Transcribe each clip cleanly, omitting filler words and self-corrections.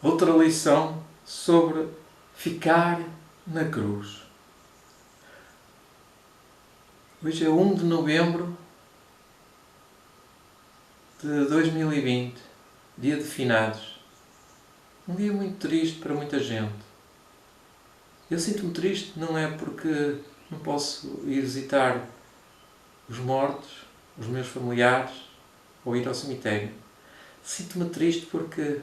outra lição sobre ficar na cruz. Hoje é 1 de novembro de 2020, dia de finados. Um dia muito triste para muita gente. Eu sinto-me triste não é porque não posso ir visitar os mortos, os meus familiares, ou ir ao cemitério. Sinto-me triste porque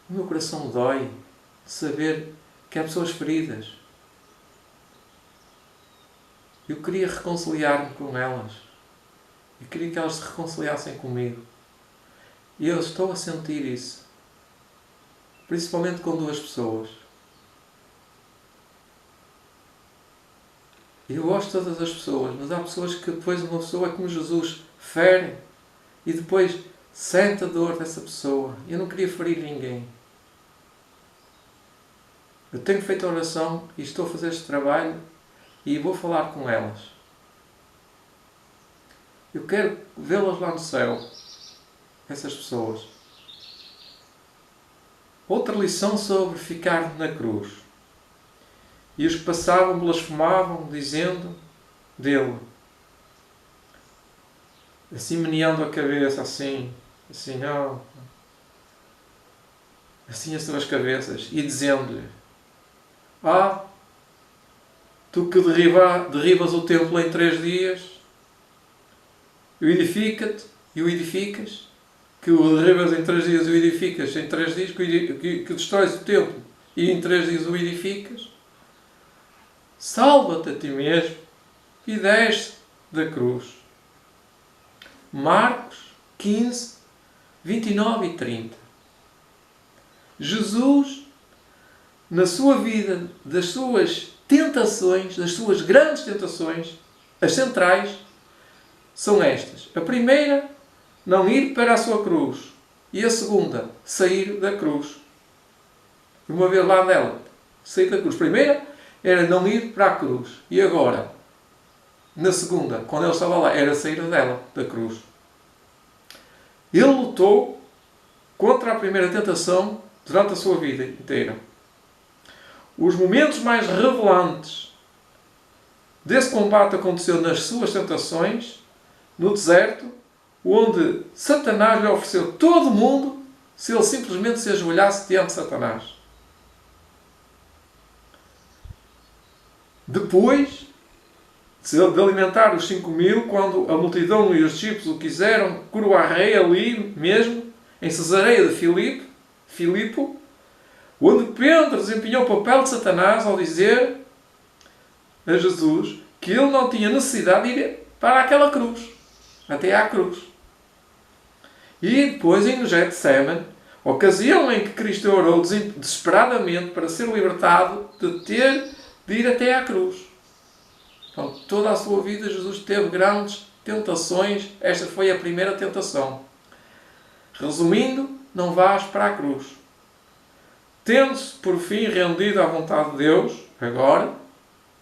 o meu coração dói de saber que há pessoas feridas. Eu queria reconciliar-me com elas. Eu queria que elas se reconciliassem comigo. E eu estou a sentir isso. Principalmente com duas pessoas. Eu gosto de todas as pessoas, mas há pessoas que depois uma pessoa é como Jesus, fere e depois sente a dor dessa pessoa. Eu não queria ferir ninguém. Eu tenho feito oração e estou a fazer este trabalho e vou falar com elas. Eu quero vê-las lá no céu, essas pessoas. Outra lição sobre ficar na cruz. E os que passavam blasfemavam, dizendo dele. Assim meneando a cabeça, assim, não. Assim as suas cabeças. E dizendo-lhe, tu que derribas o templo em 3 dias, e o edificas, que o derribas em 3 dias e o edificas em 3 dias, que destróis o templo e em 3 dias o edificas, salva-te a ti mesmo e desce da cruz. Marcos 15, 29 e 30. Jesus, na sua vida, das suas tentações, das suas grandes tentações, as centrais, são estas. A primeira, não ir para a sua cruz. E a segunda, sair da cruz. Uma vez lá dela, sair da cruz. Primeira, era não ir para a cruz. E agora, na segunda, quando ele estava lá, era sair dela, da cruz. Ele lutou contra a primeira tentação durante a sua vida inteira. Os momentos mais revelantes desse combate aconteceu nas suas tentações, no deserto, onde Satanás lhe ofereceu todo o mundo se ele simplesmente se ajoelhasse diante de Satanás. Depois de alimentar os 5.000, quando a multidão e os discípulos o quiseram coroar rei ali mesmo, em Cesareia de Filipe, onde Pedro desempenhou o papel de Satanás ao dizer a Jesus que ele não tinha necessidade de ir para aquela cruz, até à cruz. E depois, em Getsemane, ocasião em que Cristo orou desesperadamente para ser libertado de ir até à cruz. Então, toda a sua vida Jesus teve grandes tentações. Esta foi a primeira tentação. Resumindo, não vás para a cruz. Tendo-se, por fim, rendido à vontade de Deus, agora,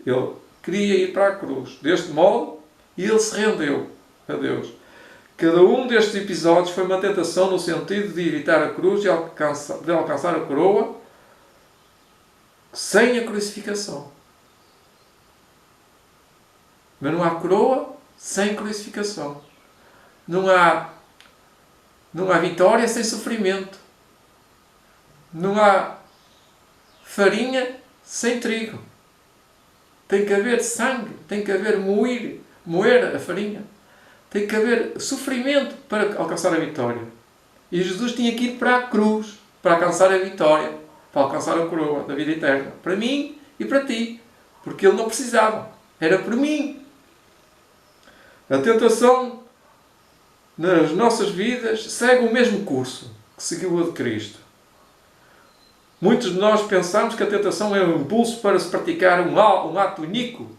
ele queria ir para a cruz. Deste modo, ele se rendeu a Deus. Cada um destes episódios foi uma tentação no sentido de evitar a cruz e de alcançar a coroa sem a crucificação. Mas não há coroa sem crucificação. Não há vitória sem sofrimento. Não há farinha sem trigo. Tem que haver sangue, tem que haver moer a farinha. Tem que haver sofrimento para alcançar a vitória. E Jesus tinha que ir para a cruz para alcançar a vitória, para alcançar a coroa da vida eterna. Para mim e para ti. Porque ele não precisava. Era por mim. A tentação nas nossas vidas segue o mesmo curso que seguiu a de Cristo. Muitos de nós pensamos que a tentação é um impulso para se praticar um ato iníquo,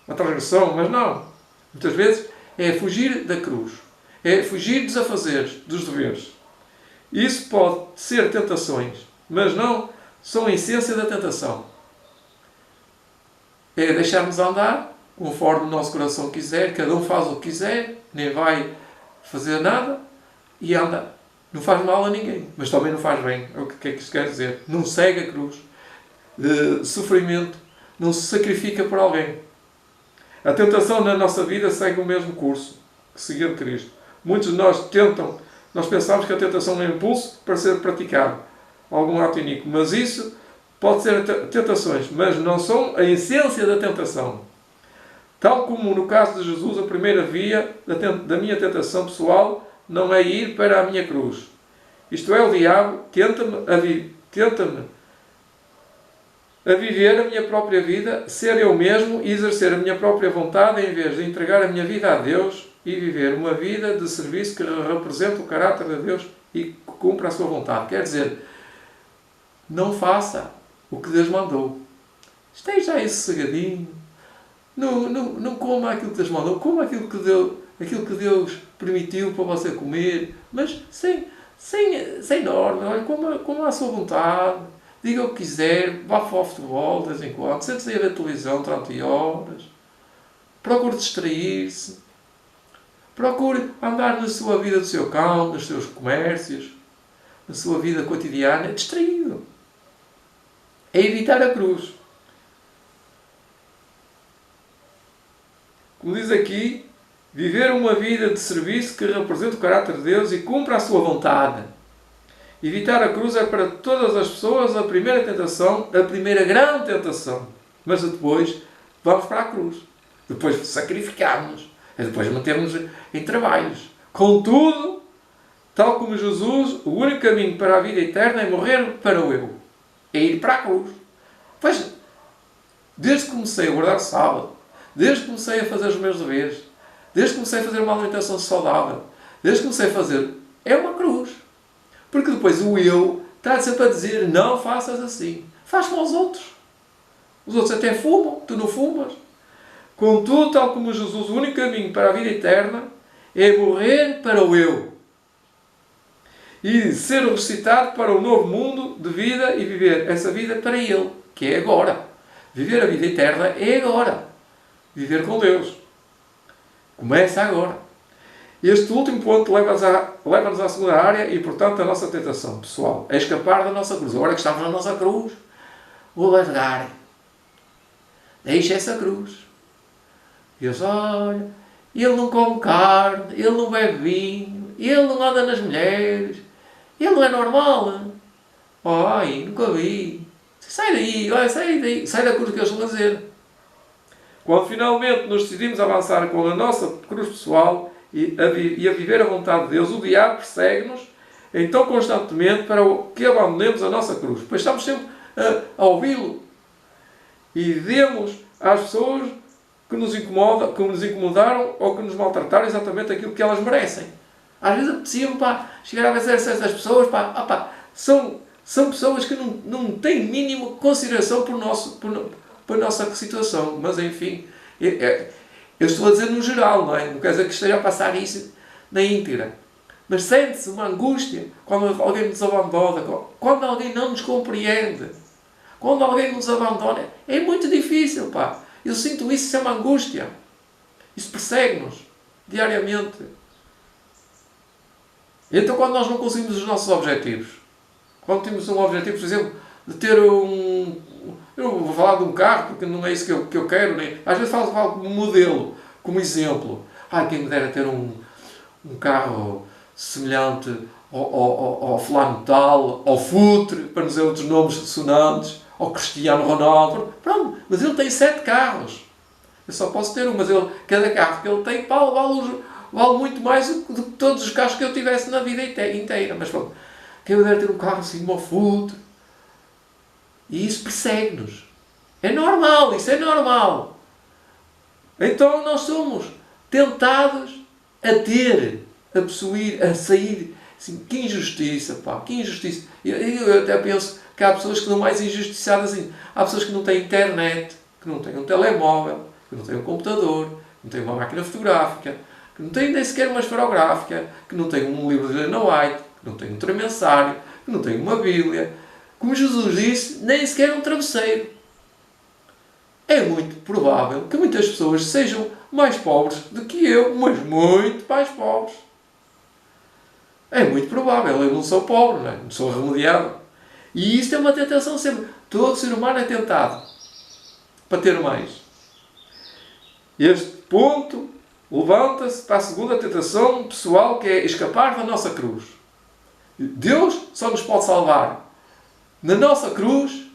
uma transgressão, mas não. Muitas vezes é fugir da cruz. É fugir dos afazeres, dos deveres. Isso pode ser tentações, mas não são a essência da tentação. É deixarmos andar conforme o nosso coração quiser, cada um faz o que quiser, nem vai fazer nada e anda Não faz mal a ninguém, mas também não faz bem. É o que é que isto quer dizer? Não segue a cruz de sofrimento, não se sacrifica por alguém. A tentação na nossa vida segue o mesmo curso que seguir Cristo. Muitos de nós nós pensamos que a tentação é um impulso para ser praticado, algum ato iníquo, mas isso pode ser tentações, mas não são a essência da tentação. Tal como no caso de Jesus, a primeira via da minha tentação pessoal não é ir para a minha cruz. Isto é, o diabo tenta-me a viver a minha própria vida, ser eu mesmo e exercer a minha própria vontade em vez de entregar a minha vida a Deus e viver uma vida de serviço que representa o caráter de Deus e que cumpra a sua vontade. Quer dizer, não faça o que Deus mandou. Esteja aí sossegadinho. Não coma aquilo que Deus mandou. Coma aquilo que Deus permitiu para você comer, mas sem norma. Olha, coma à sua vontade. Diga o que quiser. Vá para o futebol de vez em quando. Sente-se aí a ver televisão durante horas. Procure distrair-se. Procure andar na sua vida do seu campo, nos seus comércios, na sua vida cotidiana, distraído. É evitar a cruz. Como diz aqui, viver uma vida de serviço que representa o caráter de Deus e cumpra a sua vontade. Evitar a cruz é para todas as pessoas a primeira tentação, a primeira grande tentação. Mas depois vamos para a cruz. Depois sacrificamos. E depois metemos em trabalhos. Contudo, tal como Jesus, o único caminho para a vida eterna é morrer para o eu. É ir para a cruz. Pois, desde que comecei a guardar sábado, desde que comecei a fazer os meus deveres, desde que comecei a fazer uma alimentação saudável, desde que comecei a fazer, é uma cruz. Porque depois o eu está sempre a dizer, não faças assim. Faz como aos outros. Os outros até fumam, tu não fumas. Contudo, tal como Jesus, o único caminho para a vida eterna é morrer para o eu. E ser ressuscitado para um novo mundo de vida e viver essa vida para Ele, que é agora. Viver a vida eterna é agora. Viver com Deus. Começa agora. Este último ponto leva-nos à segunda área e, portanto, à nossa tentação pessoal. É escapar da nossa cruz. Agora que estamos na nossa cruz, vou largar. Deixa essa cruz. Deus, olha, ele não come carne, ele não bebe vinho, ele não anda nas mulheres, ele não é normal. Ai, nunca vi. Sai daí, olha, sai daí, sai da cruz que eles vão fazer. Quando finalmente nos decidimos avançar com a nossa cruz pessoal e a viver a vontade de Deus, o diabo persegue-nos então constantemente para que abandonemos a nossa cruz. Pois estamos sempre a ouvi-lo e demos às pessoas que nos incomodaram ou que nos maltrataram exatamente aquilo que elas merecem. Às vezes apetecia-me chegar a vencer essas pessoas, são pessoas que não têm mínima consideração por nossa situação. Mas enfim, eu estou a dizer no geral, não é? Não quer dizer que esteja a passar isso na íntegra. Mas sente-se uma angústia quando alguém nos abandona, quando alguém não nos compreende, quando alguém nos abandona. É muito difícil, pá. Eu sinto isso é uma angústia. Isso persegue-nos diariamente. Então, quando nós não conseguimos os nossos objetivos, quando temos um objetivo, por exemplo, de ter eu vou falar de um carro, porque não é isso que eu quero, nem. Às vezes falo como modelo, como exemplo. Quem me dera ter um carro semelhante ao fulano tal, ao Futre, para não dizer outros nomes sonantes, ao Cristiano Ronaldo. Pronto, mas ele tem 7 carros. Eu só posso ter um, mas cada carro que ele tem vale muito mais do que todos os carros que eu tivesse na vida inteira. Mas pronto, quem me dera ter um carro assim como ao Futre. E isso persegue-nos. É normal, isso é normal. Então nós somos tentados a possuir, a sair. Assim, que injustiça, pá, que injustiça. Eu até penso que há pessoas que são mais injustiçadas assim. Há pessoas que não têm internet, que não têm um telemóvel, que não têm um computador, que não têm uma máquina fotográfica, que não têm nem sequer uma esferográfica, que não têm um livro de Ellen White, que não têm um tremensário, que não têm uma Bíblia. Como Jesus disse, nem sequer um travesseiro. É muito provável que muitas pessoas sejam mais pobres do que eu, mas muito mais pobres. É muito provável, eu não sou pobre, não sou remediado. E isto é uma tentação sempre. Todo ser humano é tentado para ter mais. Este ponto levanta-se para a segunda tentação pessoal, que é escapar da nossa cruz. Deus só nos pode salvar na nossa cruz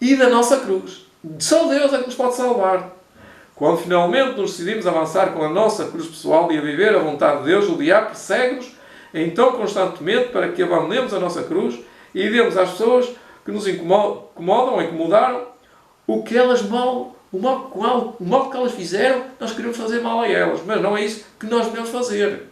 e da nossa cruz. Só Deus é que nos pode salvar. Quando finalmente nos decidimos avançar com a nossa cruz pessoal e a viver a vontade de Deus, o diabo persegue-nos então constantemente para que abandonemos a nossa cruz e demos às pessoas que nos incomodam ou incomodaram o que elas o mal que elas fizeram, nós queremos fazer mal a elas. Mas não é isso que nós devemos fazer.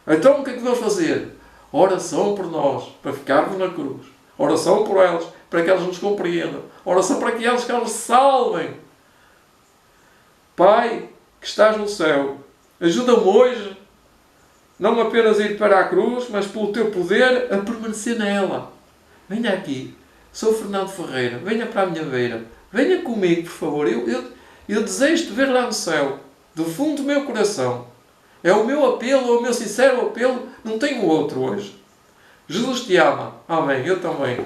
Então o que é que devemos fazer? Oração por nós, para ficarmos na cruz. Oração por elas, para que elas nos compreendam. Oração para que elas se salvem. Pai, que estás no céu, ajuda-me hoje, não apenas a ir para a cruz, mas pelo teu poder a permanecer nela. Venha aqui. Sou Fernando Ferreira. Venha para a minha beira. Venha comigo, por favor. Eu desejo te ver lá no céu. Do fundo do meu coração. É o meu apelo, é o meu sincero apelo. Não tenho outro hoje. Jesus te ama. Amém. Eu também.